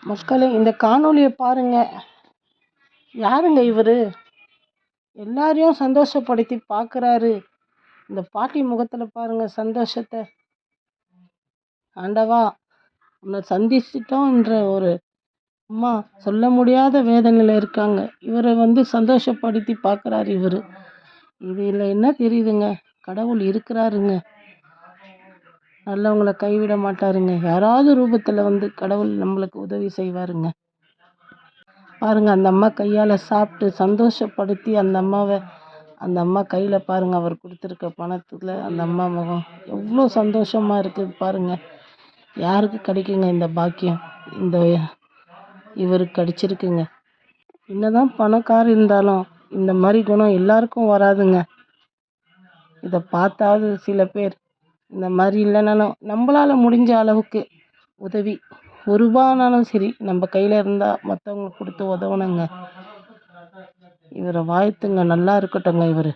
மக்களே, இந்த காணொளியை பாருங்க. யாருங்க இவரு? எல்லாரையும் சந்தோஷப்படுத்தி பார்க்குறாரு. இந்த பாட்டி முகத்தில் பாருங்க சந்தோஷத்தை. ஆண்டவா, உன்னை சந்திச்சிட்டோன்ற ஒரு அம்மா சொல்ல முடியாத வேதனையில் இருக்காங்க. இவரை சந்தோஷப்படுத்தி பார்க்குறாரு இவர். இதில் என்ன தெரியுதுங்க? கடவுள் இருக்கிறாருங்க. நல்லவங்களை கைவிட மாட்டாருங்க. யாராவது ரூபத்தில் கடவுள் நம்மளுக்கு உதவி செய்வாருங்க. பாருங்க, அந்த அம்மா கையால் சாப்பிட்டு சந்தோஷப்படுத்தி அந்த அம்மா கையில் பாருங்க, அவர் கொடுத்துருக்க பணத்தில் அந்த அம்மா முகம் எவ்வளோ சந்தோஷமாக இருக்குது பாருங்க. யாருக்கு கிடைக்குங்க இந்த பாக்கியம்? இவருக்கு கிடைச்சிருக்குங்க. என்னதான் பணக்காரர் இருந்தாலும் இந்த மாதிரி குணம் எல்லாருக்கும் வராதுங்க. இதை பார்த்தாவது சில பேர் இந்த மாதிரி இல்லைனாலும் நம்மளால் முடிஞ்ச அளவுக்கு உதவி, ஒரு ரூபானாலும் சரி நம்ம கையில் இருந்தால் மற்றவங்களுக்கு கொடுத்து உதவணுங்க. இவரை வாழ்த்துங்க. நல்லா இருக்கட்டுங்க இவர்.